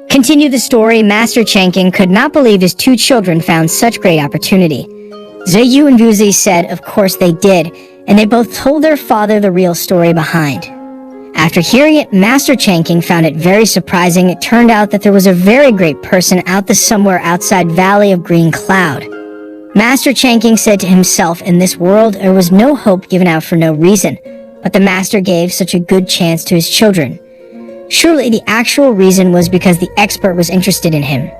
Continue the story, Master Changking could not believe his two children found such great opportunity. Ziyu and Wuzi said of course they did, and they both told their father the real story behind. After hearing it, Master Changking found it very surprising. It turned out that there was a very great person out the somewhere outside Valley of Green Cloud. Master Changking said to himself, in this world there was no hope given out for no reason, but the master gave such a good chance to his children. Surely the actual reason was because the expert was interested in him.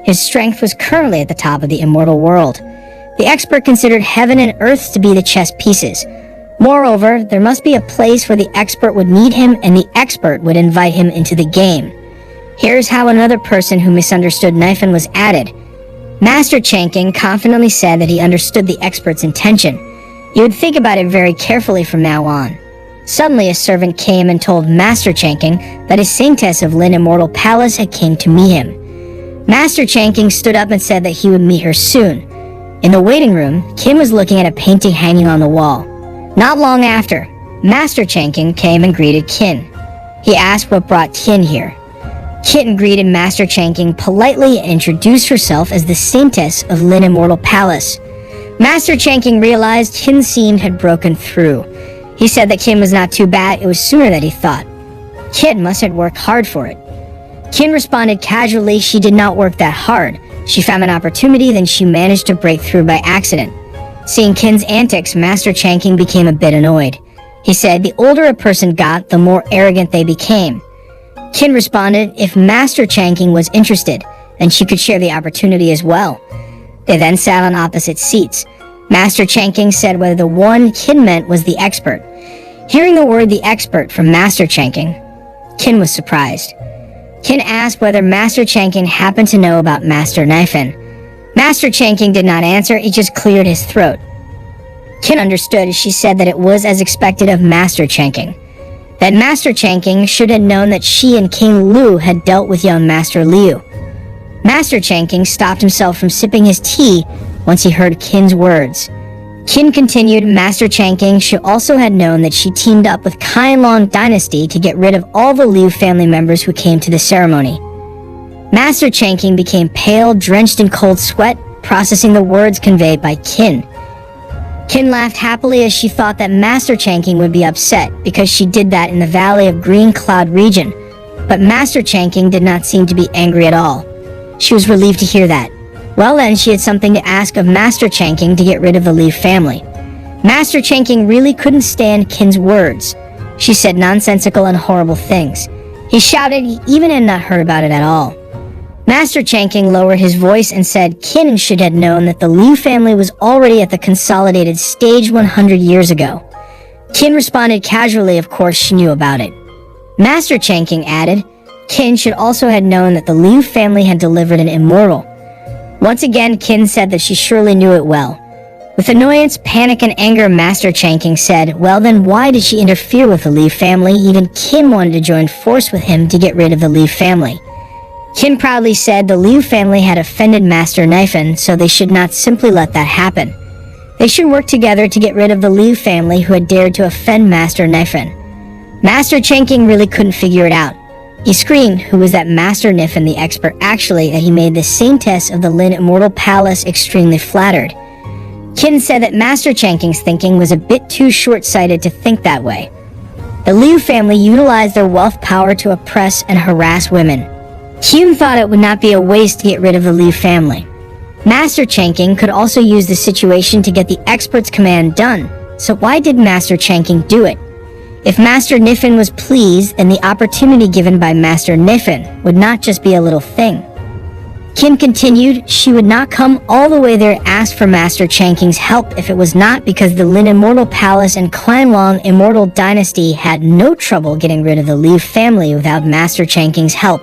His strength was currently at the top of the immortal world. The expert considered heaven and earth to be the chess pieces. Moreover, there must be a place where the expert would meet him and the expert would invite him into the game. Here's how another person who misunderstood Nifen was added. Master Changking confidently said that he understood the expert's intention. You would think about it very carefully from now on. Suddenly a servant came and told Master Changking that a saintess of Lin Immortal Palace had came to meet him. Master Changking stood up and said that he would meet her soon. In the waiting room, Qin was looking at a painting hanging on the wall. Not long after, Master Changking came and greeted Qin. He asked what brought Qin here. Qin greeted Master Changking politely and introduced herself as the saintess of Lin Immortal Palace. Master Changking realized Qin's scene had broken through. He said that Qin was not too bad, it was sooner than he thought. Qin must have worked hard for it. Qin responded casually she did not work that hard. She found an opportunity, then she managed to break through by accident. Seeing Qin's antics, Master Changking became a bit annoyed. He said the older a person got, the more arrogant they became. Qin responded if Master Changking was interested, then she could share the opportunity as well. They then sat on opposite seats. Master Changking said whether the one Qin meant was the expert. Hearing the word the expert from Master Changking, Qin was surprised. Qin asked whether Master Changking happened to know about Master Nifen. Master Changking did not answer, he just cleared his throat. Qin understood as she said that it was as expected of Master Changking. That Master Changking should have known that she and King Lu had dealt with young Master Liu. Master Changking stopped himself from sipping his tea once he heard Qin's words. Qin continued, Master Changking should also have known that she teamed up with Qianlong Dynasty to get rid of all the Liu family members who came to the ceremony. Master Changking became pale, drenched in cold sweat, processing the words conveyed by Qin. Qin laughed happily as she thought that Master Changking would be upset because she did that in the Valley of Green Cloud region, but Master Changking did not seem to be angry at all. She was relieved to hear that. Well then, she had something to ask of Master Changking to get rid of the Liu family. Master Changking really couldn't stand Qin's words. She said nonsensical and horrible things. He shouted, he even had not heard about it at all. Master Changking lowered his voice and said Qin should have known that the Liu family was already at the consolidated stage 100 years ago. Qin responded casually, of course she knew about it. Master Changking added, Qin should also have known that the Liu family had delivered an immortal. Once again, Qin said that she surely knew it well. With annoyance, panic, and anger, Master Changking said, well then why did she interfere with the Liu family? Even Qin wanted to join force with him to get rid of the Liu family. Qin proudly said the Liu family had offended Master Nifen, so they should not simply let that happen. They should work together to get rid of the Liu family who had dared to offend Master Nifen. Master Changking really couldn't figure it out. He screamed, who was that Master Nifen the expert, actually, that he made the saintess of the Lin Immortal Palace extremely flattered. Qin said that Master Changking's thinking was a bit too short-sighted to think that way. The Liu family utilized their wealth power to oppress and harass women. Qin thought it would not be a waste to get rid of the Liu family. Master Changking could also use the situation to get the expert's command done, so why did Master Changking do it? If Master Nifen was pleased, then the opportunity given by Master Nifen would not just be a little thing. Qin continued, she would not come all the way there to ask for Master Changking's help if it was not because the Lin Immortal Palace and Qianlong Immortal Dynasty had no trouble getting rid of the Liu family without Master Changking's help.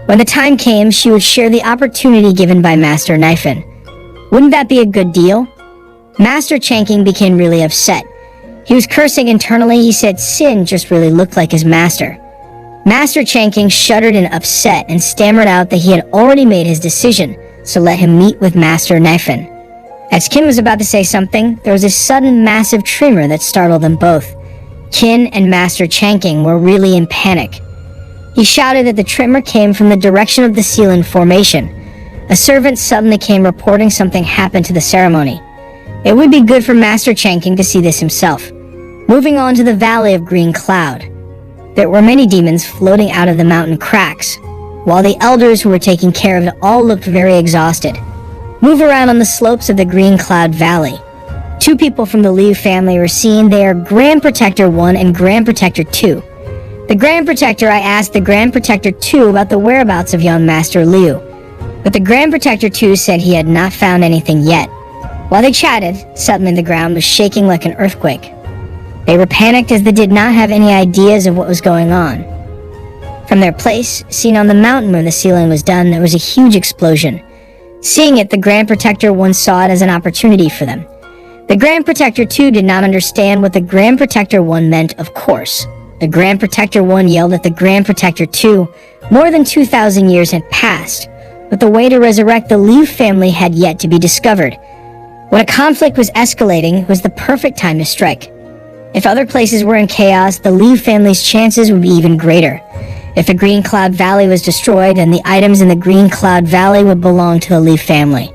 When the time came, she would share the opportunity given by Master Nifen. Wouldn't that be a good deal? Master Changking became really upset. He was cursing internally. He said Sin just really looked like his master. Master Changking shuddered in upset and stammered out that he had already made his decision, so let him meet with Master Nifen. As Qin was about to say something, there was a sudden massive tremor that startled them both. Qin and Master Changking were really in panic. He shouted that the tremor came from the direction of the Sealand Formation. A servant suddenly came reporting something happened to the ceremony. It would be good for Master Changking to see this himself. Moving on to the Valley of Green Cloud. There were many demons floating out of the mountain cracks, while the elders who were taking care of it all looked very exhausted. Move around on the slopes of the Green Cloud Valley. Two people from the Liu family were seen. They are Grand Protector 1 and Grand Protector 2. The Grand Protector, I asked the Grand Protector 2 about the whereabouts of young Master Liu, but the Grand Protector 2 said he had not found anything yet. While they chatted, suddenly the ground was shaking like an earthquake. They were panicked as they did not have any ideas of what was going on. From their place, seen on the mountain where the sealing was done, there was a huge explosion. Seeing it, the Grand Protector 1 saw it as an opportunity for them. The Grand Protector 2 did not understand what the Grand Protector 1 meant, of course. The Grand Protector 1 yelled at the Grand Protector 2. More than 2,000 years had passed, but the way to resurrect the Liu family had yet to be discovered. When a conflict was escalating, it was the perfect time to strike. If other places were in chaos, the Liu family's chances would be even greater. If the Green Cloud Valley was destroyed, then the items in the Green Cloud Valley would belong to the Liu family.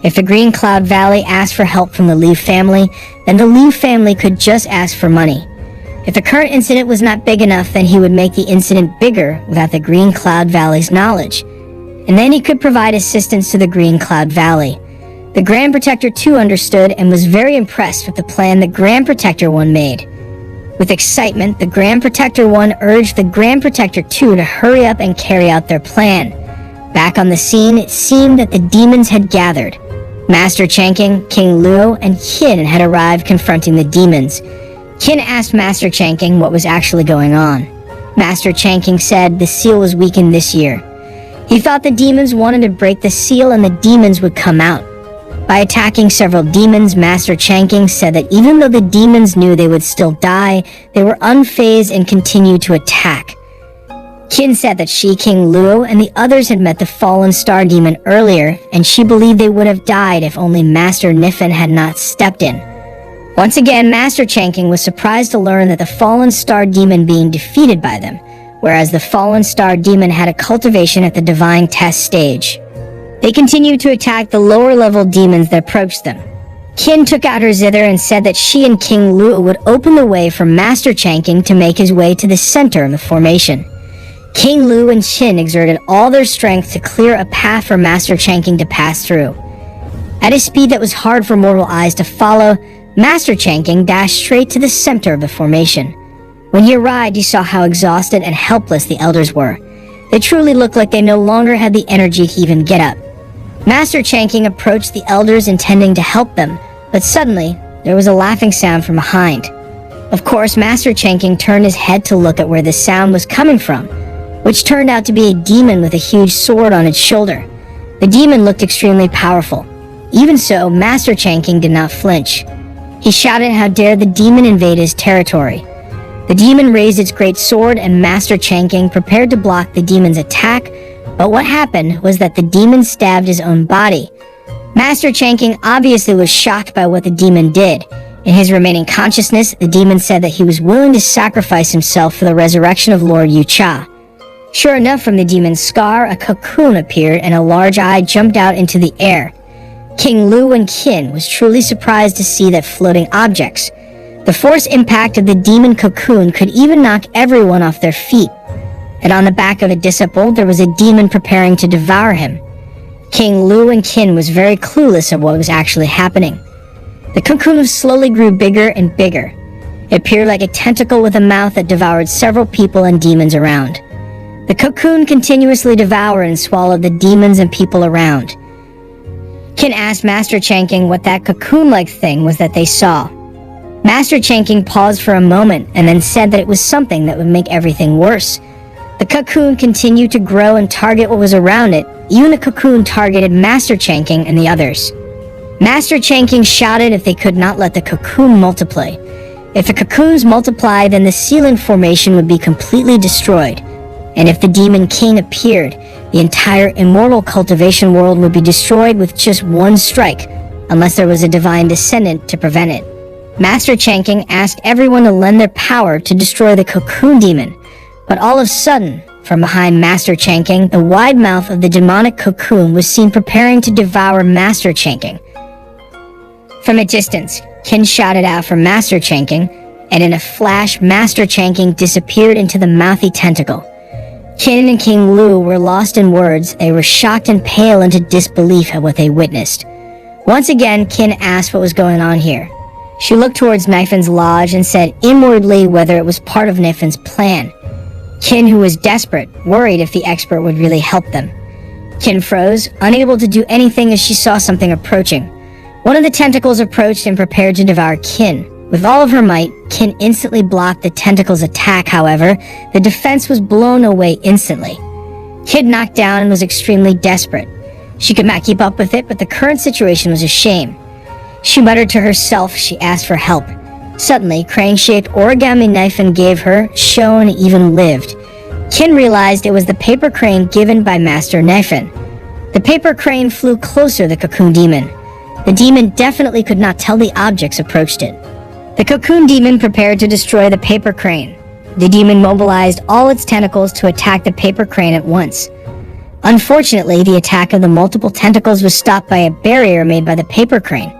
If the Green Cloud Valley asked for help from the Liu family, then the Liu family could just ask for money. If the current incident was not big enough, then he would make the incident bigger without the Green Cloud Valley's knowledge. And then he could provide assistance to the Green Cloud Valley. The Grand Protector 2 understood and was very impressed with the plan the Grand Protector 1 made. With excitement, the Grand Protector 1 urged the Grand Protector 2 to hurry up and carry out their plan. Back on the scene, it seemed that the demons had gathered. Master Changking, King Liu, and Qin had arrived confronting the demons. Qin asked Master Changking what was actually going on. Master Changking said the seal was weakened this year. He thought the demons wanted to break the seal and the demons would come out. By attacking several demons, Master Changking said that even though the demons knew they would still die, they were unfazed and continued to attack. Qin said that she, King Liu, and the others had met the fallen star demon earlier, and she believed they would have died if only Master Niffen had not stepped in. Once again, Master Changking was surprised to learn that the fallen star demon being defeated by them, whereas the fallen star demon had a cultivation at the divine test stage. They continued to attack the lower-level demons that approached them. Qin took out her zither and said that she and King Liu would open the way for Master Changking to make his way to the center of the formation. King Liu and Qin exerted all their strength to clear a path for Master Changking to pass through. At a speed that was hard for mortal eyes to follow, Master Changking dashed straight to the center of the formation. When he arrived, he saw how exhausted and helpless the elders were. They truly looked like they no longer had the energy to even get up. Master Changking approached the elders intending to help them, but suddenly, there was a laughing sound from behind. Of course, Master Changking turned his head to look at where the sound was coming from, which turned out to be a demon with a huge sword on its shoulder. The demon looked extremely powerful. Even so, Master Changking did not flinch. He shouted how dare the demon invade his territory. The demon raised its great sword and Master Changking prepared to block the demon's attack, but what happened was that the demon stabbed his own body. Master Changking obviously was shocked by what the demon did. In his remaining consciousness, the demon said that he was willing to sacrifice himself for the resurrection of Lord Yucha. Sure enough, from the demon's scar, a cocoon appeared and a large eye jumped out into the air. King Liu and Qin was truly surprised to see that floating objects. The force impact of the demon cocoon could even knock everyone off their feet. And on the back of a disciple, there was a demon preparing to devour him. King Liu and Qin was very clueless of what was actually happening. The cocoon slowly grew bigger and bigger. It appeared like a tentacle with a mouth that devoured several people and demons around. The cocoon continuously devoured and swallowed the demons and people around. Qin asked Master Changking what that cocoon-like thing was that they saw. Master Changking paused for a moment and then said that it was something that would make everything worse. The cocoon continued to grow and target what was around it. Even the cocoon targeted Master Changking and the others. Master Changking shouted if they could not let the cocoon multiply. If the cocoons multiplied, then the sealing formation would be completely destroyed. And if the Demon King appeared, the entire immortal cultivation world would be destroyed with just one strike, unless there was a divine descendant to prevent it. Master Changking asked everyone to lend their power to destroy the cocoon demon, but all of a sudden, From behind Master Chanking, the wide mouth of the demonic cocoon was seen preparing to devour Master Chanking. From a distance, Qin shouted out for Master Chanking, and in a flash, Master Chanking disappeared into the mouthy tentacle. Qin and King Lu were lost in words. They were shocked and pale into disbelief at what they witnessed. Once again, Qin asked what was going on here. She looked towards Nifan's lodge and said inwardly whether it was part of Nifan's plan. Qin, who was desperate, worried if the expert would really help them. Qin froze, unable to do anything as she saw something approaching. One of the tentacles approached and prepared to devour Qin. With all of her might, Qin instantly blocked the tentacle's attack. However, the defense was blown away instantly. Qin knocked down and was extremely desperate. She could not keep up with it, but the current situation was a shame. She muttered to herself. She asked for help. Suddenly, crane-shaped origami Nifan gave her, shone, even lived. Qin realized it was the paper crane given by Master Nifan. The paper crane flew closer the cocoon demon. The demon definitely could not tell the objects approached it. The cocoon demon prepared to destroy the paper crane. The demon mobilized all its tentacles to attack the paper crane at once. Unfortunately, the attack of the multiple tentacles was stopped by a barrier made by the paper crane.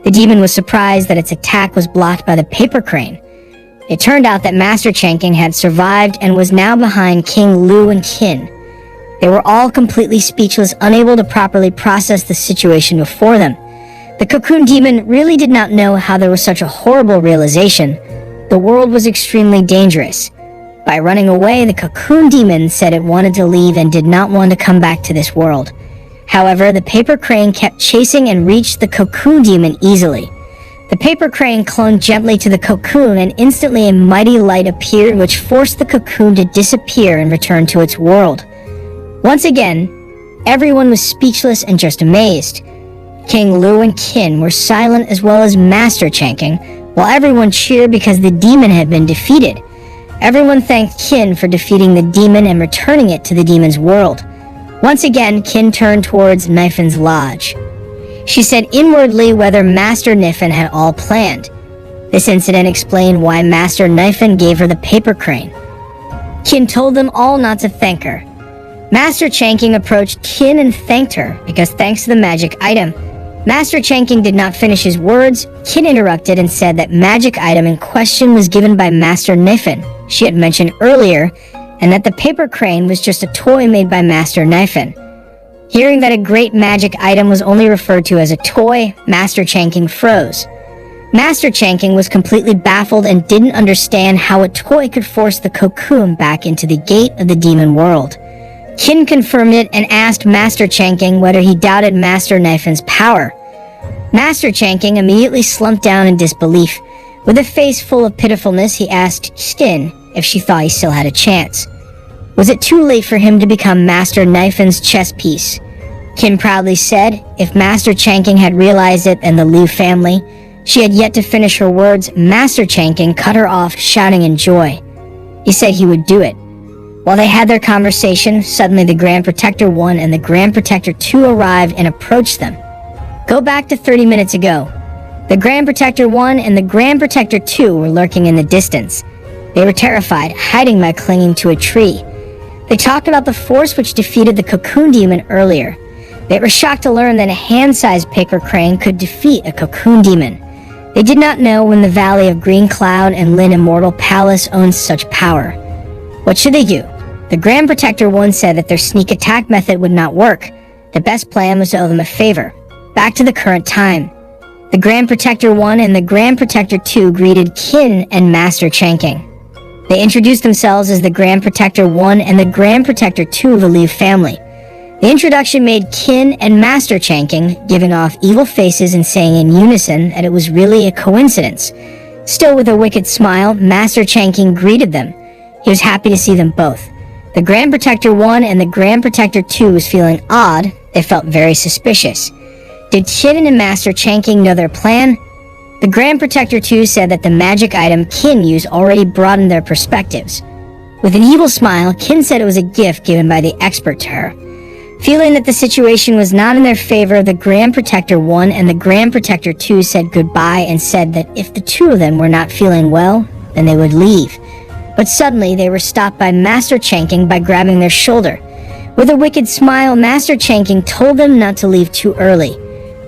The demon was surprised that its attack was blocked by the paper crane. It turned out that Master Chanking had survived and was now behind King Lu and Qin. They were all completely speechless, unable to properly process the situation before them. The cocoon demon really did not know how there was such a horrible realization. The world was extremely dangerous. By running away, the cocoon demon said it wanted to leave and did not want to come back to this world. However, the paper crane kept chasing and reached the cocoon demon easily. The paper crane clung gently to the cocoon, and instantly a mighty light appeared which forced the cocoon to disappear and return to its world. Once again, everyone was speechless and just amazed. King Lu and Qin were silent, as well as Master Chanking, while everyone cheered because the demon had been defeated. Everyone thanked Qin for defeating the demon and returning it to the demon's world. Once again, Qin turned towards Nifan's lodge. She said inwardly whether Master Nifan had all planned. This incident explained why Master Nifan gave her the paper crane. Qin told them all not to thank her. Master Chanking approached Qin and thanked her because thanks to the magic item. Master Chanking did not finish his words. Qin interrupted and said that magic item in question was given by Master Nifan, she had mentioned earlier, and that the paper crane was just a toy made by Master Nifan. Hearing that a great magic item was only referred to as a toy, Master Chanking froze. Master Chanking was completely baffled and didn't understand how a toy could force the cocoon back into the gate of the demon world. Qin confirmed it and asked Master Chanking whether he doubted Master Nifan's power. Master Chanking immediately slumped down in disbelief. With a face full of pitifulness, he asked Qin if she thought he still had a chance. Was it too late for him to become Master Nifan's chess piece? Qin proudly said if Master Chanking had realized it and the Liu family. She had yet to finish her words. Master Chanking cut her off, shouting in joy. He said he would do it. While they had their conversation, suddenly the Grand Protector 1 and the Grand Protector 2 arrived and approached them. Go back to 30 minutes ago. The Grand Protector 1 and the Grand Protector 2 were lurking in the distance. They were terrified, hiding by clinging to a tree. They talked about the force which defeated the cocoon demon earlier. They were shocked to learn that a hand-sized paper crane could defeat a cocoon demon. They did not know when the Valley of Green Cloud and Lin Immortal Palace owned such power. What should they do? The Grand Protector 1 said that their sneak attack method would not work. The best plan was to owe them a favor. Back to the current time. The Grand Protector 1 and the Grand Protector 2 greeted Qin and Master Chanking. They introduced themselves as the Grand Protector 1 and the Grand Protector 2 of the Liu family. The introduction made Qin and Master Chanking giving off evil faces and saying in unison that it was really a coincidence. Still with a wicked smile, Master Chanking greeted them. He was happy to see them both. The Grand Protector 1 and the Grand Protector 2 was feeling odd. They felt very suspicious. Did Qin and Master Chanking know their plan? The Grand Protector 2 said that the magic item Qin used already broadened their perspectives. With an evil smile, Qin said it was a gift given by the expert to her. Feeling that the situation was not in their favor, the Grand Protector 1 and the Grand Protector 2 said goodbye and said that if the two of them were not feeling well, then they would leave. But suddenly they were stopped by Master Changking by grabbing their shoulder. With a wicked smile, Master Changking told them not to leave too early.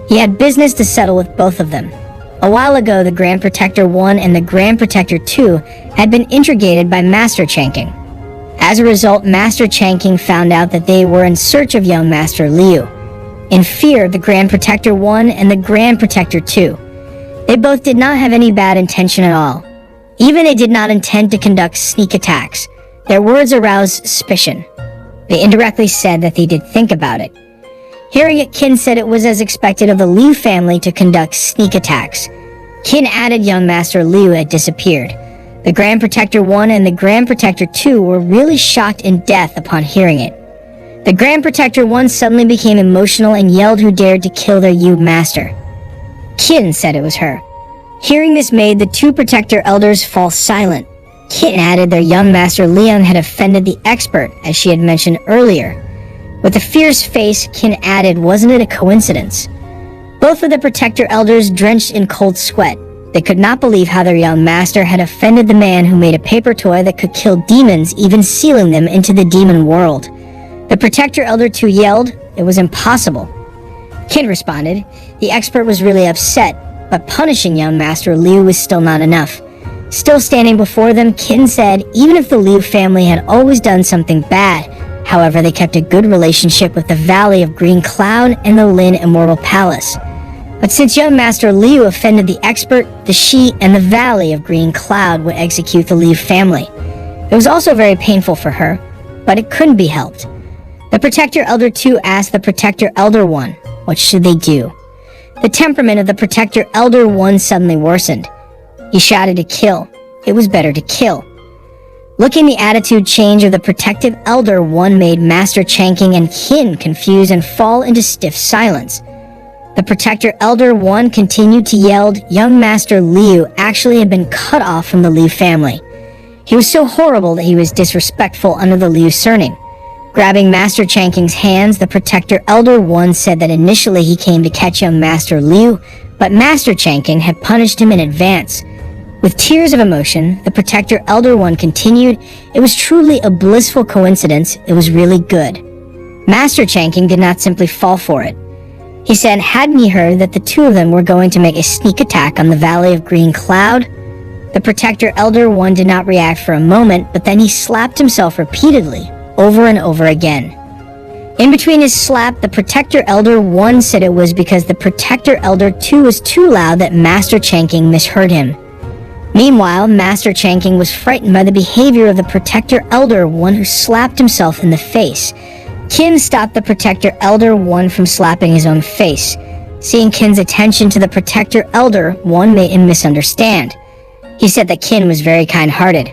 He had business to settle with both of them. A while ago, the Grand Protector 1 and the Grand Protector 2 had been intrigated by Master Changking. As a result, Master Changking found out that they were in search of young Master Liu. In fear, the Grand Protector 1 and the Grand Protector 2. They both did not have any bad intention at all. Even they did not intend to conduct sneak attacks. Their words aroused suspicion. They indirectly said that they did think about it. Hearing it, Qin said it was as expected of the Liu family to conduct sneak attacks. Qin added young Master Liu had disappeared. The Grand Protector 1 and the Grand Protector 2 were really shocked in death upon hearing it. The Grand Protector 1 suddenly became emotional and yelled who dared to kill their Yu master. Qin said it was her. Hearing this made the two Protector elders fall silent. Qin added their young Master Liang had offended the expert, as she had mentioned earlier. With a fierce face, Qin added, wasn't it a coincidence? Both of the Protector elders drenched in cold sweat. They could not believe how their young master had offended the man who made a paper toy that could kill demons, even sealing them into the demon world. The Protector Elder 2 yelled, it was impossible. Qin responded, the expert was really upset, but punishing young Master Liu was still not enough. Still standing before them, Qin said, even if the Liu family had always done something bad, however, they kept a good relationship with the Valley of Green Cloud and the Lin Immortal Palace. But since young Master Liu offended the expert, the Shi and the Valley of Green Cloud would execute the Liu family. It was also very painful for her, but it couldn't be helped. The Protector Elder 2 asked the Protector Elder 1, what should they do? The temperament of the Protector Elder 1 suddenly worsened. He shouted to kill. It was better to kill. Looking the attitude change of the Protective Elder 1 made Master Changking and Qin confused and fall into stiff silence. The Protector Elder 1 continued to yell, young Master Liu actually had been cut off from the Liu family. He was so horrible that he was disrespectful under the Liu surname. Grabbing Master Changking's hands, the Protector Elder 1 said that initially he came to catch young Master Liu, but Master Changking had punished him in advance. With tears of emotion, the Protector Elder 1 continued, it was truly a blissful coincidence, it was really good. Master Changking did not simply fall for it. He said, hadn't he heard that the two of them were going to make a sneak attack on the Valley of Green Cloud? The Protector Elder 1 did not react for a moment, but then he slapped himself repeatedly, over and over again. In between his slap, the Protector Elder 1 said it was because the Protector Elder 2 was too loud that Master Changking misheard him. Meanwhile, Master Changking was frightened by the behavior of the Protector Elder 1 who slapped himself in the face. Qin stopped the Protector Elder 1 from slapping his own face. Seeing Qin's attention to the Protector Elder 1 made him misunderstand. He said that Qin was very kind-hearted.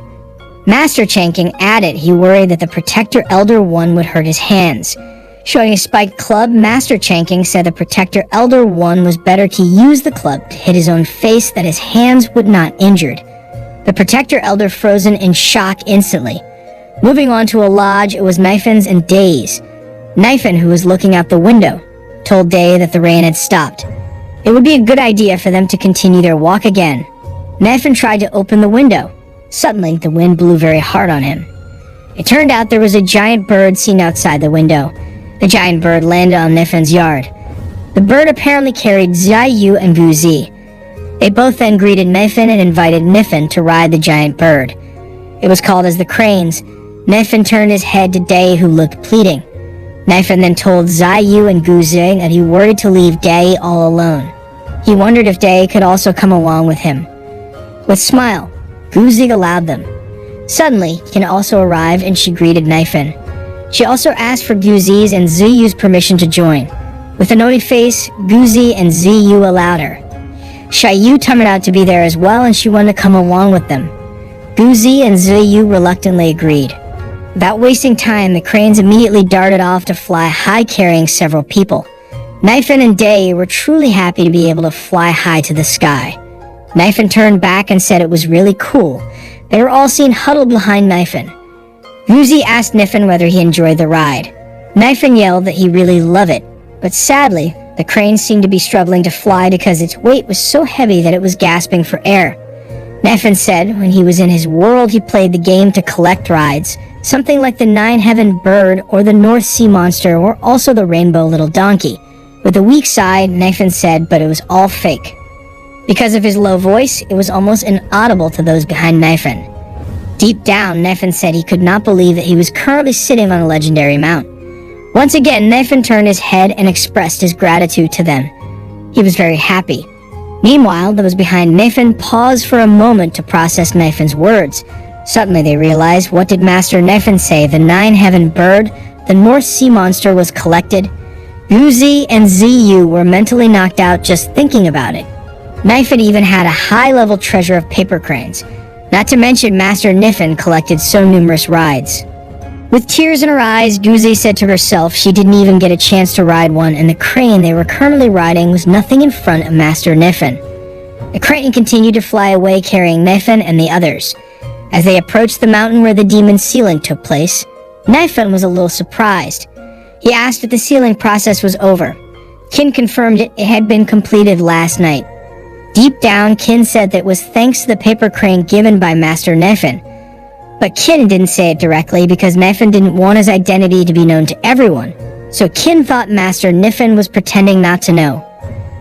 Master Changking added he worried that the Protector Elder 1 would hurt his hands. Showing a spiked club, Master Changking said the Protector Elder 1 was better to use the club to hit his own face that his hands would not injured. The Protector Elder frozen in shock instantly. Moving on to a lodge, it was Nifen's and Day's. Nifen, who was looking out the window, told Day that the rain had stopped. It would be a good idea for them to continue their walk again. Nifen tried to open the window. Suddenly, the wind blew very hard on him. It turned out there was a giant bird seen outside the window. The giant bird landed on Nifen's yard. The bird apparently carried Ziyu and Wu Zi. They both then greeted Nifen and invited Nifen to ride the giant bird. It was called as the Cranes. Nifen turned his head to Day, who looked pleading. Nifen then told Ziyu and Gu Zi that he worried to leave Day all alone. He wondered if Day could also come along with him. With a smile, Gu Zi allowed them. Suddenly, Qin also arrived and she greeted Nifen. She also asked for Gu Zi's and Ziyu's permission to join. With a knowing face, Gu Zi and Ziyu allowed her. Xiaoyu turned out to be there as well and she wanted to come along with them. Gu Zi and Ziyu reluctantly agreed. Without wasting time, the Cranes immediately darted off to fly high, carrying several people. Nifen and Day were truly happy to be able to fly high to the sky. Nifen turned back and said it was really cool. They were all seen huddled behind Nifen. Wu Zi asked Nifen whether he enjoyed the ride. Nifen yelled that he really loved it, but sadly, the crane seemed to be struggling to fly because its weight was so heavy that it was gasping for air. Nephin said when he was in his world he played the game to collect rides, something like the Nine Heaven Bird or the North Sea Monster or also the Rainbow Little Donkey. With a weak sigh, Nephin said, but it was all fake. Because of his low voice, it was almost inaudible to those behind Nephin. Deep down, Nephin said he could not believe that he was currently sitting on a legendary mount. Once again, Nephin turned his head and expressed his gratitude to them. He was very happy. Meanwhile, those behind Nephin paused for a moment to process Nephin's words. Suddenly they realized, what did Master Nephin say? The Nine Heaven Bird, the North Sea Monster was collected. Uzi and Ziyu were mentally knocked out just thinking about it. Nephin even had a high-level treasure of paper cranes. Not to mention Master Nephin collected so numerous rides. With tears in her eyes, Guzi said to herself she didn't even get a chance to ride one, and the crane they were currently riding was nothing in front of Master Nephin. The crane continued to fly away carrying Nephin and the others. As they approached the mountain where the demon's sealing took place, Nephin was a little surprised. He asked if the sealing process was over. Kin confirmed it had been completed last night. Deep down, Kin said that it was thanks to the paper crane given by Master Nephin. But Kin didn't say it directly because Nephin didn't want his identity to be known to everyone, so Kin thought Master Nephin was pretending not to know.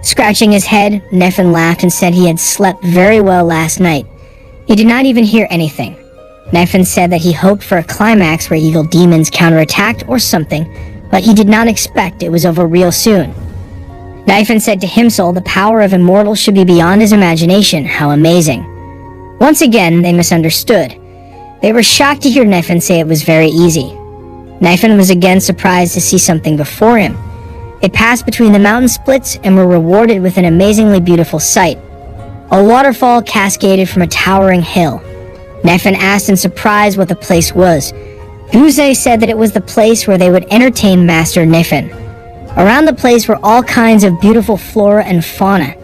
Scratching his head, Nephin laughed and said he had slept very well last night. He did not even hear anything. Nephin said that he hoped for a climax where evil demons counterattacked or something, but he did not expect it was over real soon. Nephin said to Himsol the power of immortals should be beyond his imagination. How amazing. Once again, they misunderstood. They were shocked to hear Nephin say it was very easy. Nephin was again surprised to see something before him. They passed between the mountain splits and were rewarded with an amazingly beautiful sight. A waterfall cascaded from a towering hill. Nephin asked in surprise what the place was. Guzi said that it was the place where they would entertain Master Nephin. Around the place were all kinds of beautiful flora and fauna.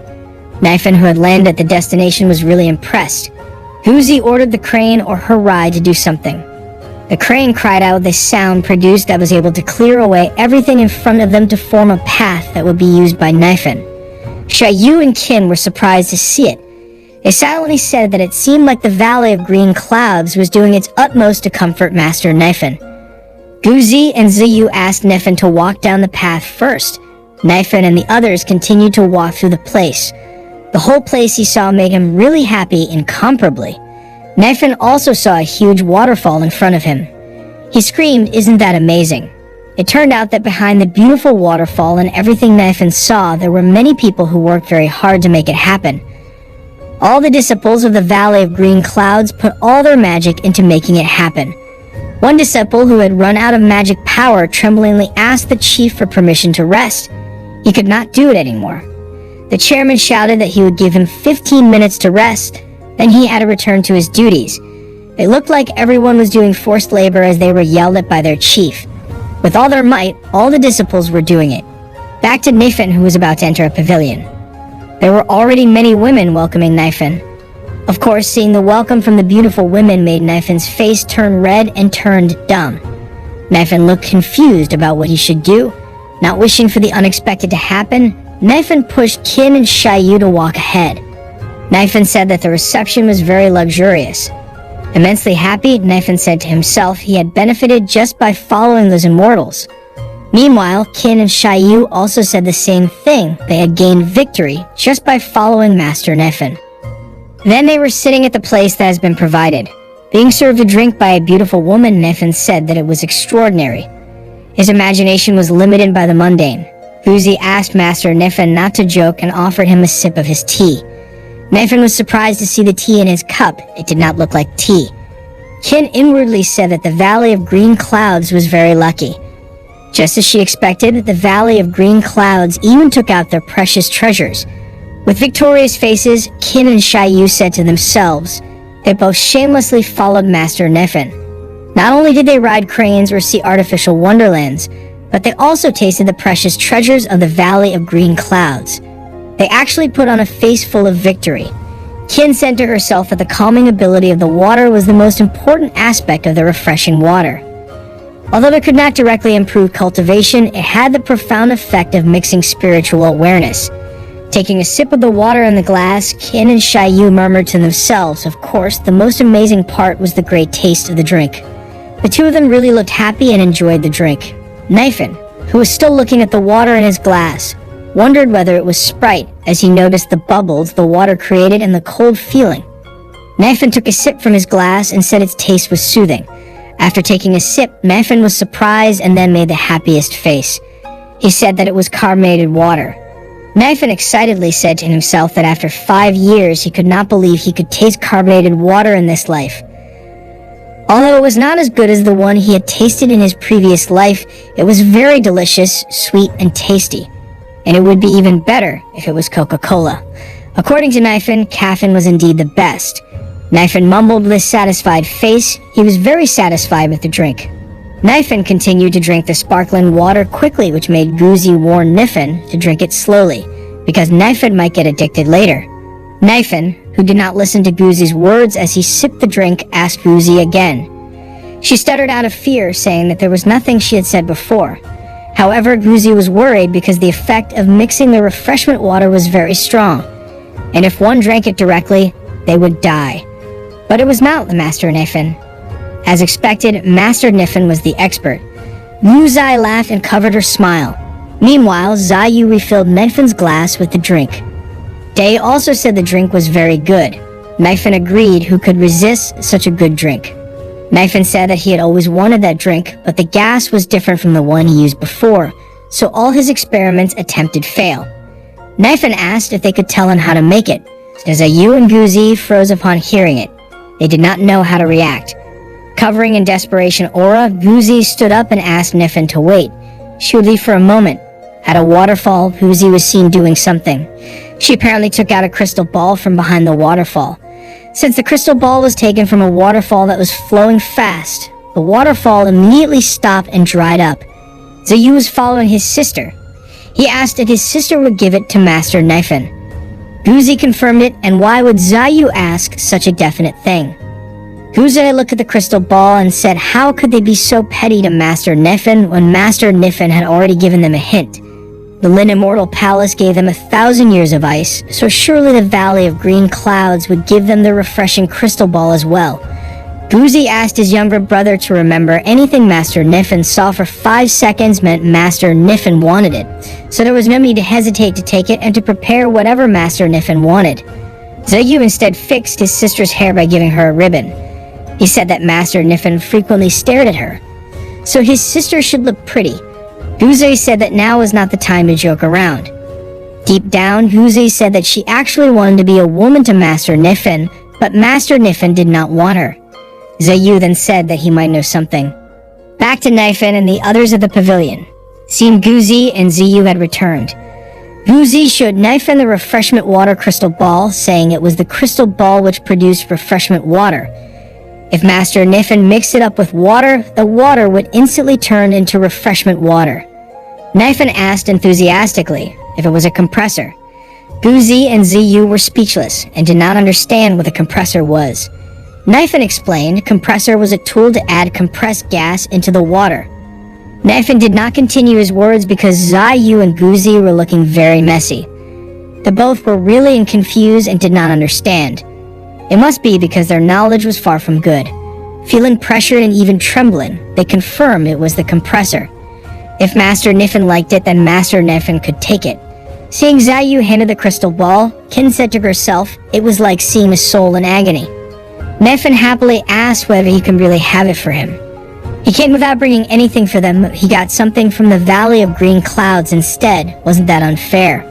Nephin, who had landed at the destination, was really impressed. Guzi ordered the crane or her ride to do something. The crane cried out with a sound produced that was able to clear away everything in front of them to form a path that would be used by Nephin. Xiaoyu and Kin were surprised to see it. They silently said that it seemed like the Valley of Green Clouds was doing its utmost to comfort Master Nephin. Guzi and Ziyu asked Nephin to walk down the path first. Nephin and the others continued to walk through the place. The whole place he saw made him really happy incomparably. Nephin also saw a huge waterfall in front of him. He screamed, "Isn't that amazing?" It turned out that behind the beautiful waterfall and everything Nephin saw, there were many people who worked very hard to make it happen. All the disciples of the Valley of Green Clouds put all their magic into making it happen. One disciple who had run out of magic power tremblingly asked the chief for permission to rest. He could not do it anymore. The chairman shouted that he would give him 15 minutes to rest, then he had to return to his duties. It looked like everyone was doing forced labor as they were yelled at by their chief. With all their might, all the disciples were doing it. Back to Nephin, who was about to enter a pavilion. There were already many women welcoming Nephin. Of course, seeing the welcome from the beautiful women made Nephin's face turn red and turned dumb. Nephin looked confused about what he should do. Not wishing for the unexpected to happen, Nephin pushed Kin and Xiaoyu to walk ahead. Nephin said that the reception was very luxurious. Immensely happy, Nephin said to himself he had benefited just by following those immortals. Meanwhile, Kin and Xiaoyu also said the same thing. They had gained victory just by following Master Nephin. Then they were sitting at the place that has been provided. Being served a drink by a beautiful woman, Nephin said that it was extraordinary. His imagination was limited by the mundane. Guzi asked Master Nephin not to joke and offered him a sip of his tea. Nephin was surprised to see the tea in his cup. It did not look like tea. Kin inwardly said that the Valley of Green Clouds was very lucky. Just as she expected, the Valley of Green Clouds even took out their precious treasures. With victorious faces, Kin and Xiaoyu said to themselves, they both shamelessly followed Master Nephin. Not only did they ride cranes or see artificial wonderlands, but they also tasted the precious treasures of the Valley of Green Clouds. They actually put on a face full of victory. Kin said to herself that the calming ability of the water was the most important aspect of the refreshing water. Although it could not directly improve cultivation, it had the profound effect of mixing spiritual awareness. Taking a sip of the water in the glass, Qin and Xiaoyu murmured to themselves. Of course, the most amazing part was the great taste of the drink. The two of them really looked happy and enjoyed the drink. Naifan, who was still looking at the water in his glass, wondered whether it was Sprite as he noticed the bubbles the water created and the cold feeling. Naifan took a sip from his glass and said its taste was soothing. After taking a sip, Naifan was surprised and then made the happiest face. He said that it was carbonated water. Naifan excitedly said to himself that after 5 years he could not believe he could taste carbonated water in this life. Although it was not as good as the one he had tasted in his previous life, it was very delicious, sweet, and tasty. And it would be even better if it was Coca-Cola. According to Naifan, caffeine was indeed the best. Naifan mumbled with a satisfied face. He was very satisfied with the drink. Naifan continued to drink the sparkling water quickly, which made Guzi warn Naifan to drink it slowly, because Naifan might get addicted later. Naifan, who did not listen to Guzi's words as he sipped the drink, asked Guzi again. She stuttered out of fear, saying that there was nothing she had said before. However, Guzi was worried because the effect of mixing the refreshment water was very strong, and if one drank it directly, they would die. But it was not the Master Naifan. As expected, Master Naifan was the expert. Yu Zai laughed and covered her smile. Meanwhile, Xiaoyu refilled Naifan's glass with the drink. Day also said the drink was very good. Naifan agreed. Who could resist such a good drink? Naifan said that he had always wanted that drink, but the gas was different from the one he used before, so all his experiments attempted fail. Naifan asked if they could tell him how to make it. Xiaoyu and Guzi froze upon hearing it. They did not know how to react. Covering in desperation aura, Guzi stood up and asked Naifan to wait. She would leave for a moment. At a waterfall, Guzi was seen doing something. She apparently took out a crystal ball from behind the waterfall. Since the crystal ball was taken from a waterfall that was flowing fast, the waterfall immediately stopped and dried up. Xiaoyu was following his sister. He asked if his sister would give it to Master Naifan. Guzi confirmed it, and why would Xiaoyu ask such a definite thing? Guzi looked at the crystal ball and said how could they be so petty to Master Naifan when Master Naifan had already given them a hint. The Lin Immortal Palace gave them 1,000 years of ice, so surely the Valley of Green Clouds would give them the refreshing crystal ball as well. Guzi asked his younger brother to remember anything Master Naifan saw for 5 seconds meant Master Naifan wanted it, so there was no need to hesitate to take it and to prepare whatever Master Naifan wanted. Xiaoyu instead fixed his sister's hair by giving her a ribbon. He said that Master Naifan frequently stared at her, so his sister should look pretty. Guzi said that now was not the time to joke around. Deep down, Guzi said that she actually wanted to be a woman to Master Naifan, but Master Naifan did not want her. Xiaoyu then said that he might know something. Back to Naifan and the others of the pavilion. Seemed Guzi and Xiaoyu had returned. Guzi showed Naifan the refreshment water crystal ball, saying it was the crystal ball which produced refreshment water. If Master Naifan mixed it up with water, the water would instantly turn into refreshment water. Naifan asked enthusiastically if it was a compressor. Guzi and Xiaoyu were speechless and did not understand what a compressor was. Naifan explained compressor was a tool to add compressed gas into the water. Naifan did not continue his words because Xiaoyu and Guzi were looking very messy. The both were really confused and did not understand. It must be because their knowledge was far from good. Feeling pressured and even trembling, they confirmed it was the compressor. If Master Naifan liked it, then Master Naifan could take it. Seeing Xiaoyu handed the crystal ball, Qin said to herself, it was like seeing a soul in agony. Naifan happily asked whether he could really have it for him. He came without bringing anything for them. He got something from the Valley of Green Clouds instead. Wasn't that unfair?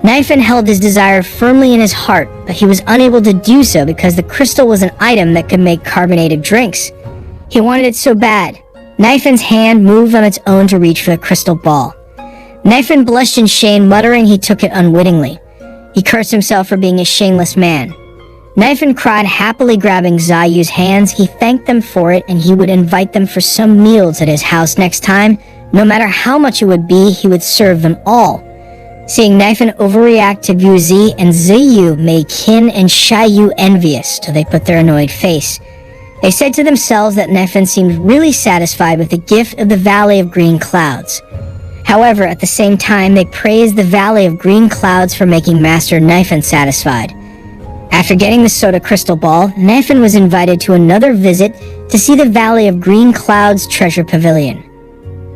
Naifan held his desire firmly in his heart, but he was unable to do so because the crystal was an item that could make carbonated drinks. He wanted it so bad. Naifan's hand moved on its own to reach for the crystal ball. Naifan blushed in shame, muttering he took it unwittingly. He cursed himself for being a shameless man. Naifan cried, happily grabbing Xiaoyu's hands. He thanked them for it, and he would invite them for some meals at his house next time. No matter how much it would be, he would serve them all. Seeing Naifan overreact to Guzi and Xiaoyu made Qin and Xiaoyu envious till they put their annoyed face. They said to themselves that Naifan seemed really satisfied with the gift of the Valley of Green Clouds. However, at the same time, they praised the Valley of Green Clouds for making Master Knifen satisfied. After getting the soda crystal ball, Knifen was invited to another visit to see the Valley of Green Clouds treasure pavilion.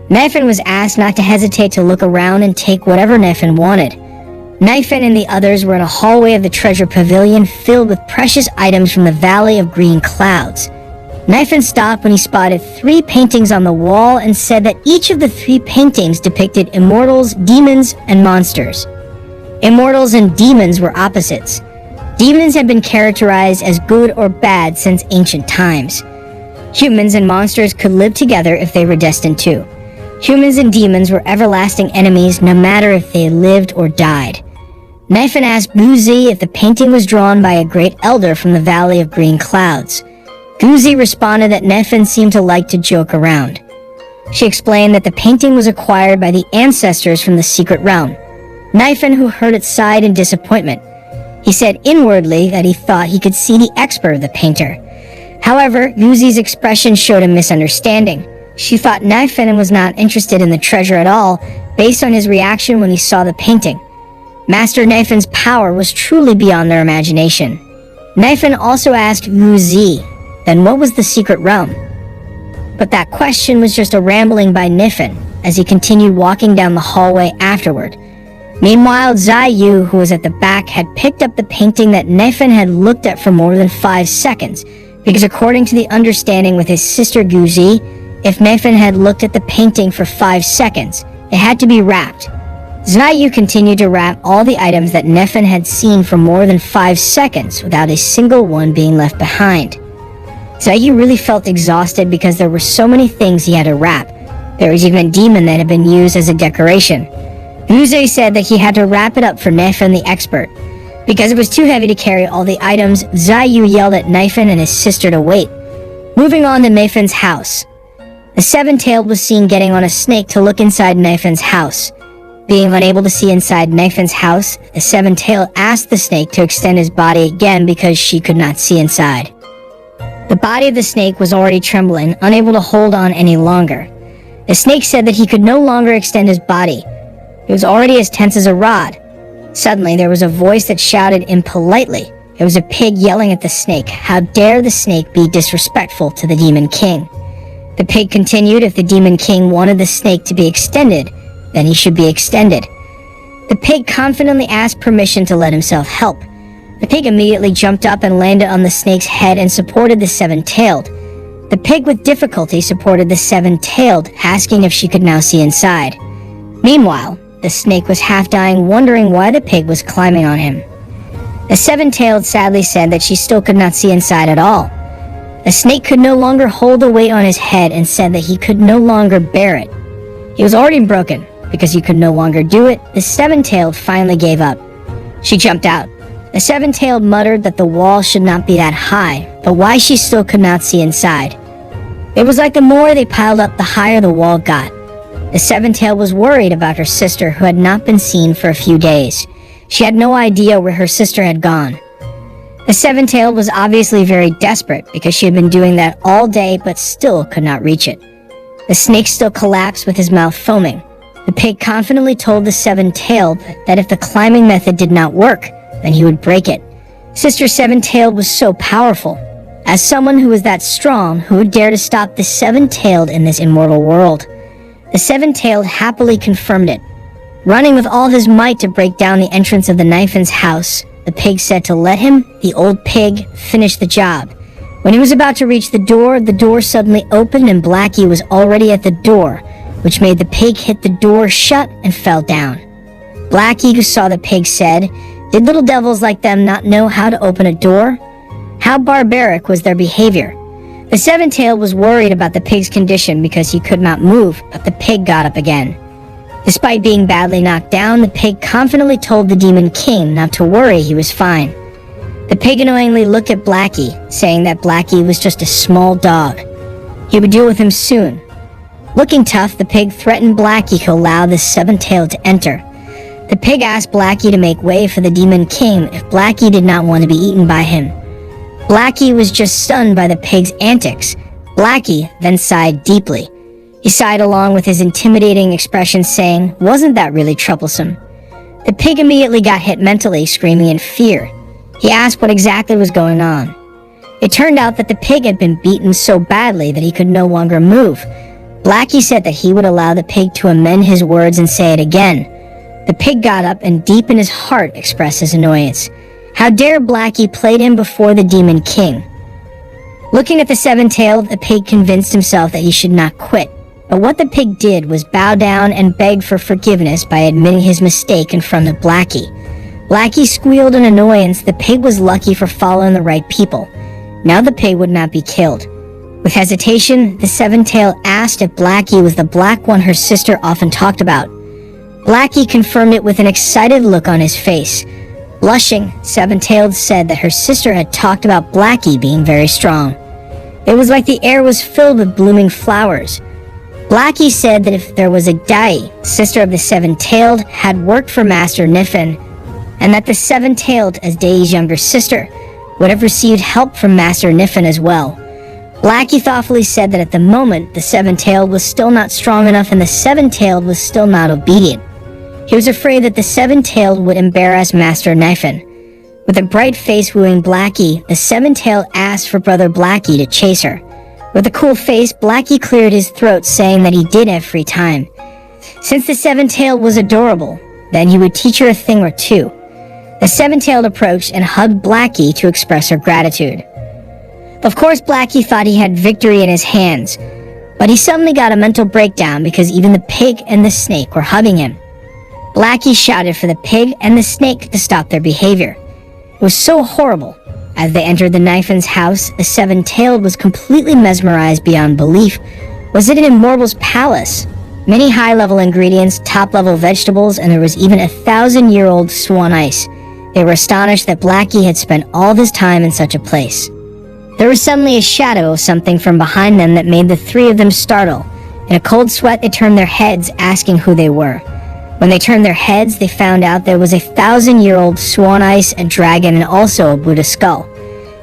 Knifen was asked not to hesitate to look around and take whatever Knifen wanted. Knifen and the others were in a hallway of the treasure pavilion filled with precious items from the Valley of Green Clouds. Knifen stopped when he spotted 3 paintings on the wall and said that each of the 3 paintings depicted immortals, demons, and monsters. Immortals and demons were opposites. Demons had been characterized as good or bad since ancient times. Humans and monsters could live together if they were destined to. Humans and demons were everlasting enemies no matter if they lived or died. Knifen asked Guzi if the painting was drawn by a great elder from the Valley of Green Clouds. Guzi responded that Knifen seemed to like to joke around. She explained that the painting was acquired by the ancestors from the secret realm. Knifen, who heard it, sighed in disappointment. He said inwardly that he thought he could see the expert of the painter. However, Guzi's expression showed a misunderstanding. She thought Knifen was not interested in the treasure at all, based on his reaction when he saw the painting. Master Knifen's power was truly beyond their imagination. Knifen also asked Guzi, then what was the secret realm? But that question was just a rambling by Knifen as he continued walking down the hallway afterward. Meanwhile, Ziyu, who was at the back, had picked up the painting that Knifen had looked at for more than 5 seconds, because according to the understanding with his sister Guzi, if Knifen had looked at the painting for 5 seconds, it had to be wrapped. Ziyu continued to wrap all the items that Knifen had seen for more than 5 seconds without a single one being left behind. Ziyu really felt exhausted because there were so many things he had to wrap. There was even a demon that had been used as a decoration. Guzi said that he had to wrap it up for Knifen the expert. Because it was too heavy to carry all the items, Ziyu yelled at Knifen and his sister to wait. Moving on to Knifen's house. The Seven-Tailed was seen getting on a snake to look inside Knifen's house. Being unable to see inside Knifen's house, the Seven-Tailed asked the snake to extend his body again because she could not see inside. The body of the snake was already trembling, unable to hold on any longer. The snake said that he could no longer extend his body. It was already as tense as a rod. Suddenly, there was a voice that shouted impolitely. It was a pig yelling at the snake. How dare the snake be disrespectful to the Demon King? The pig continued if the Demon King wanted the snake to be extended, then he should be extended. The pig confidently asked permission to let himself help. The pig immediately jumped up and landed on the snake's head and supported the Seven-Tailed. The pig with difficulty supported the Seven-Tailed, asking if she could now see inside. Meanwhile, the snake was half dying, wondering why the pig was climbing on him. The Seven-Tailed sadly said that she still could not see inside at all. The snake could no longer hold the weight on his head and said that he could no longer bear it. He was already broken. Because he could no longer do it, the Seven-Tailed finally gave up. She jumped out. The Seven-Tailed muttered that the wall should not be that high, but why she still could not see inside. It was like the more they piled up, the higher the wall got. The Seven-Tailed was worried about her sister, who had not been seen for a few days. She had no idea where her sister had gone. The Seven-Tailed was obviously very desperate because she had been doing that all day but still could not reach it. The snake still collapsed with his mouth foaming. The pig confidently told the Seven-Tailed that if the climbing method did not work, then he would break it. Sister Seven-Tailed was so powerful. As someone who was that strong, who would dare to stop the Seven-Tailed in this immortal world? The Seven-Tailed happily confirmed it. Running with all his might to break down the entrance of the Knifen's house, the pig said to let him, the old pig, finish the job. When he was about to reach the door suddenly opened and Blackie was already at the door, which made the pig hit the door shut and fell down. Blackie, who saw the pig, said, "Did little devils like them not know how to open a door?" How barbaric was their behavior. The Seven-Tailed was worried about the pig's condition because he could not move, but the pig got up again. Despite being badly knocked down, the pig confidently told the Demon King not to worry, he was fine. The pig annoyingly looked at Blackie, saying that Blackie was just a small dog. He would deal with him soon. Looking tough, the pig threatened Blackie to allow the Seven-Tailed to enter. The pig asked Blackie to make way for the Demon King if Blackie did not want to be eaten by him. Blackie was just stunned by the pig's antics. Blackie then sighed deeply. He sighed along with his intimidating expression, saying, "Wasn't that really troublesome?" The pig immediately got hit mentally, screaming in fear. He asked what exactly was going on. It turned out that the pig had been beaten so badly that he could no longer move. Blackie said that he would allow the pig to amend his words and say it again. The pig got up and deep in his heart expressed his annoyance. How dare Blackie played him before the Demon King? Looking at the seven-tailed, the pig convinced himself that he should not quit. But what the pig did was bow down and beg for forgiveness by admitting his mistake in front of Blackie. Blackie squealed in annoyance. The pig was lucky for following the right people. Now the pig would not be killed. With hesitation, the seven-tailed asked if Blackie was the black one her sister often talked about. Blackie confirmed it with an excited look on his face. Blushing, Seven-Tailed said that her sister had talked about Blackie being very strong. It was like the air was filled with blooming flowers. Blackie said that if there was a Dai, sister of the Seven-Tailed, had worked for Master Niffen, and that the Seven-Tailed, as Dai's younger sister, would have received help from Master Niffen as well. Blackie thoughtfully said that at the moment, the Seven-Tailed was still not strong enough and the Seven-Tailed was still not obedient. He was afraid that the Seven-Tailed would embarrass Master Niffen. With a bright face wooing Blackie, the Seven-Tailed asked for Brother Blackie to chase her. With a cool face, Blackie cleared his throat, saying that he did have free time. Since the Seven-Tailed was adorable, then he would teach her a thing or two. The Seven-Tailed approached and hugged Blackie to express her gratitude. Of course, Blackie thought he had victory in his hands, but he suddenly got a mental breakdown because even the pig and the snake were hugging him. Blackie shouted for the pig and the snake to stop their behavior. It was so horrible. As they entered the Niffen's house, the Seven-Tailed was completely mesmerized beyond belief. Was it an immortal's palace? Many high-level ingredients, top-level vegetables, and there was even 1,000-year-old swan ice. They were astonished that Blackie had spent all this time in such a place. There was suddenly a shadow of something from behind them that made the three of them startle. In a cold sweat, they turned their heads, asking who they were. When they turned their heads, they found out there was 1,000-year-old swan ice, a dragon, and also a Buddha skull.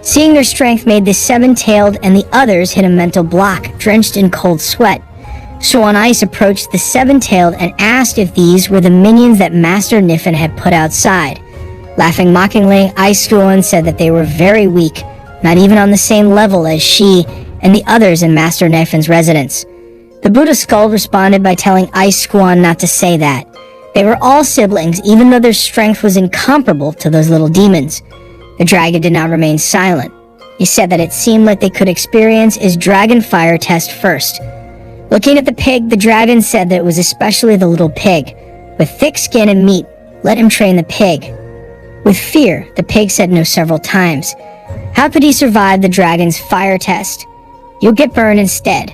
Seeing their strength made the Seven-Tailed and the others hit a mental block, drenched in cold sweat. Swan Ice approached the Seven-Tailed and asked if these were the minions that Master Niffen had put outside. Laughing mockingly, Ice Swan said that they were very weak, not even on the same level as she and the others in Master Niffen's residence. The Buddha skull responded by telling Ice Swan not to say that. They were all siblings, even though their strength was incomparable to those little demons. The dragon did not remain silent. He said that it seemed like they could experience his dragon fire test first. Looking at the pig, the dragon said that it was especially the little pig. With thick skin and meat, let him train the pig. With fear, the pig said no several times. How could he survive the dragon's fire test? You'll get burned instead.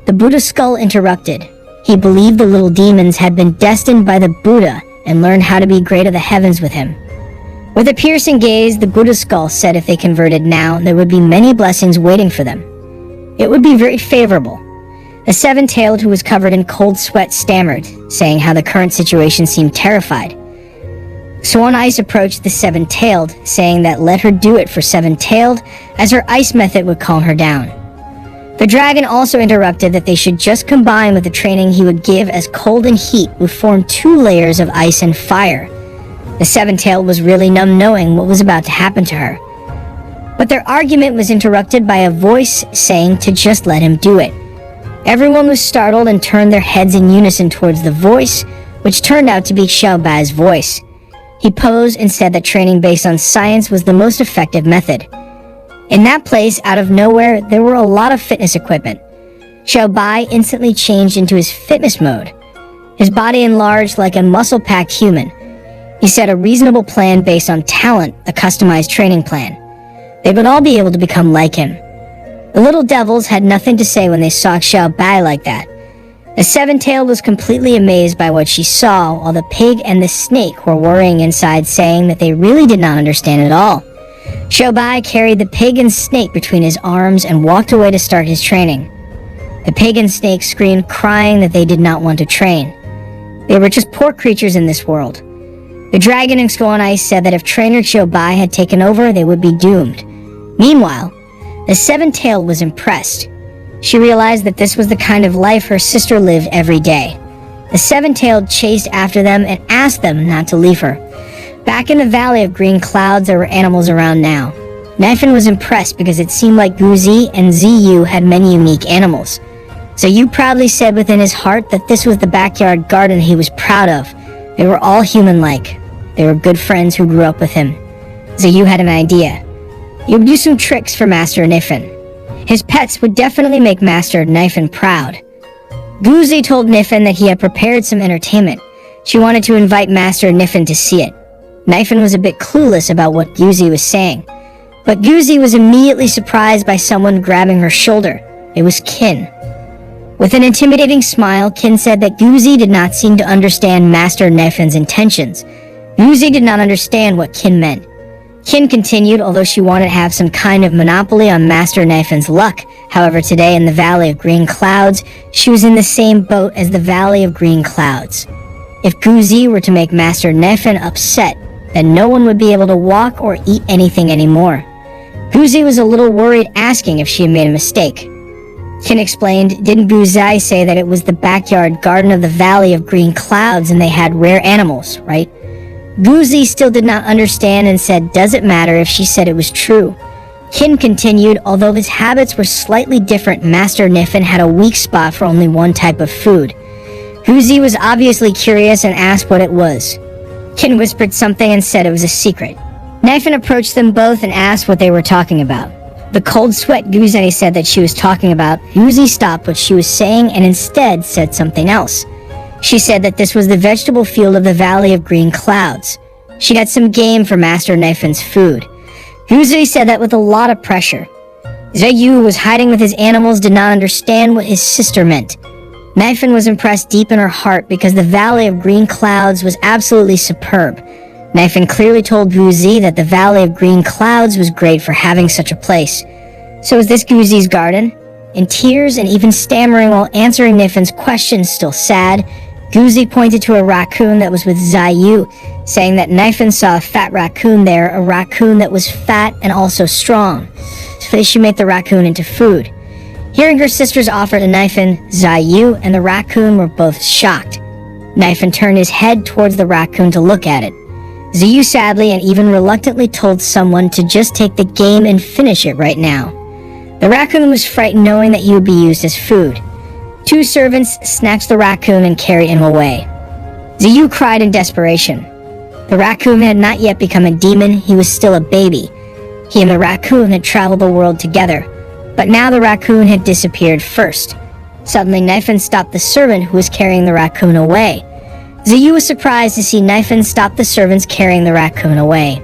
The Buddha skull interrupted. He believed the little demons had been destined by the Buddha and learned how to be great of the heavens with him. With a piercing gaze, the Buddha skull said if they converted now, there would be many blessings waiting for them. It would be very favorable. The Seven-Tailed, who was covered in cold sweat, stammered, saying how the current situation seemed terrified. Swan Ice approached the Seven-Tailed, saying that let her do it for Seven-Tailed, as her ice method would calm her down. The dragon also interrupted that they should just combine with the training he would give, as cold and heat would form 2 layers of ice and fire. The Seven-Tailed was really numb knowing what was about to happen to her. But their argument was interrupted by a voice saying to just let him do it. Everyone was startled and turned their heads in unison towards the voice, which turned out to be Xiao Bai's voice. He posed and said that training based on science was the most effective method. In that place, out of nowhere, there were a lot of fitness equipment. Xiao Bai instantly changed into his fitness mode. His body enlarged like a muscle-packed human. He set a reasonable plan based on talent, a customized training plan. They would all be able to become like him. The little devils had nothing to say when they saw Xiao Bai like that. The Seven-Tailed was completely amazed by what she saw, while the pig and the snake were worrying inside, saying that they really did not understand at all. Xiao Bai carried the pig and snake between his arms and walked away to start his training. The pig and snake screamed, crying that they did not want to train. They were just poor creatures in this world. The dragon and Swan Ice said that if trainer Xiao Bai had taken over, they would be doomed. Meanwhile, the Seven-Tailed was impressed. She realized that this was the kind of life her sister lived every day. The seven-tailed chased after them and asked them not to leave her. Back in the Valley of Green Clouds, there were animals around now. Nifin was impressed because it seemed like Guzi and Ziyu had many unique animals. Ziyu proudly said within his heart that this was the backyard garden he was proud of. They were all human-like. They were good friends who grew up with him. Ziyu had an idea. He would do some tricks for Master Nifin. His pets would definitely make Master Nifin proud. Guzi told Nifin that he had prepared some entertainment. She wanted to invite Master Nifin to see it. Nifin was a bit clueless about what Guzi was saying, but Guzi was immediately surprised by someone grabbing her shoulder. It was Qin. With an intimidating smile, Qin said that Guzi did not seem to understand Master Nifin's intentions. Guzi did not understand what Qin meant. Qin continued, although she wanted to have some kind of monopoly on Master Nifin's luck. However, today in the Valley of Green Clouds, she was in the same boat as the Valley of Green Clouds. If Guzi were to make Master Nifin upset, then no one would be able to walk or eat anything anymore. Guzi was a little worried, asking if she had made a mistake. Qin explained, didn't Guzi say that it was the backyard garden of the Valley of Green Clouds and they had rare animals, right? Guzi still did not understand and said, does it matter if she said it was true? Qin continued, although his habits were slightly different, Master Nifin had a weak spot for only one type of food. Guzi was obviously curious and asked what it was. Qin whispered something and said it was a secret. Nifin approached them both and asked what they were talking about. The cold sweat Guzi said that she was talking about, Guzi stopped what she was saying and instead said something else. She said that this was the vegetable field of the Valley of Green Clouds. She got some game for Master Nifin's food. Guzi said that with a lot of pressure. Ziyu, who was hiding with his animals, did not understand what his sister meant. Nifin was impressed deep in her heart because the Valley of Green Clouds was absolutely superb. Nifin clearly told Guzi that the Valley of Green Clouds was great for having such a place. So is this Guzi's garden? In tears and even stammering while answering Nifin's questions, still sad, Guzi pointed to a raccoon that was with Ziyu, saying that Nifin saw a fat raccoon there, a raccoon that was fat and also strong, so they should make the raccoon into food. Hearing her sister's offer to Nifin, Ziyu and the raccoon were both shocked. Nifin turned his head towards the raccoon to look at it. Ziyu sadly and even reluctantly told someone to just take the game and finish it right now. The raccoon was frightened knowing that he would be used as food. Two servants snatched the raccoon and carried him away. Ziyu cried in desperation. The raccoon had not yet become a demon, he was still a baby. He and the raccoon had traveled the world together, but now the raccoon had disappeared first. Suddenly, Nifin stopped the servant who was carrying the raccoon away. Ziyu was surprised to see Nifin stop the servants carrying the raccoon away.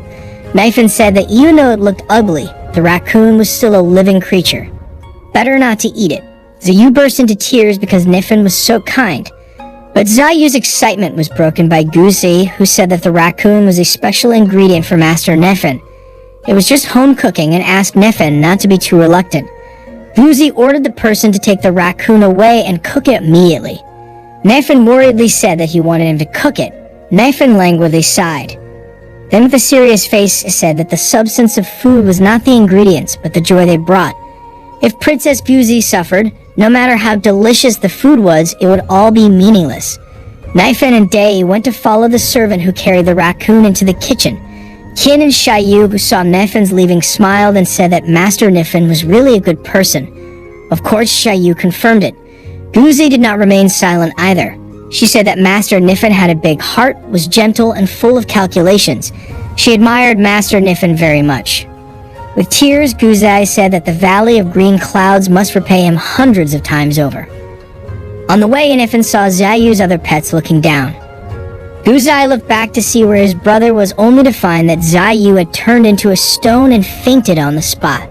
Nifin said that even though it looked ugly, the raccoon was still a living creature. Better not to eat it. Ziyu burst into tears because Nifin was so kind. But Ziyu's excitement was broken by Guzi, who said that the raccoon was a special ingredient for Master Nifin. It was just home cooking and asked Nifin not to be too reluctant. Guzi ordered the person to take the raccoon away and cook it immediately. Nifin worriedly said that he wanted him to cook it. Nifin languidly sighed. Then with a serious face said that the substance of food was not the ingredients, but the joy they brought. If Princess Guzi suffered, no matter how delicious the food was, it would all be meaningless. Nifin and Dei went to follow the servant who carried the raccoon into the kitchen. Qin and Xiaoyu, who saw Nifin's leaving, smiled and said that Master Nifin was really a good person. Of course, Xiaoyu confirmed it. Guzi did not remain silent either. She said that Master Nifin had a big heart, was gentle, and full of calculations. She admired Master Nifin very much. With tears, Guzi said that the Valley of Green Clouds must repay him hundreds of times over. On the way, Nifin saw Ziyu's other pets looking down. Guzi looked back to see where his brother was, only to find that Ziyu had turned into a stone and fainted on the spot.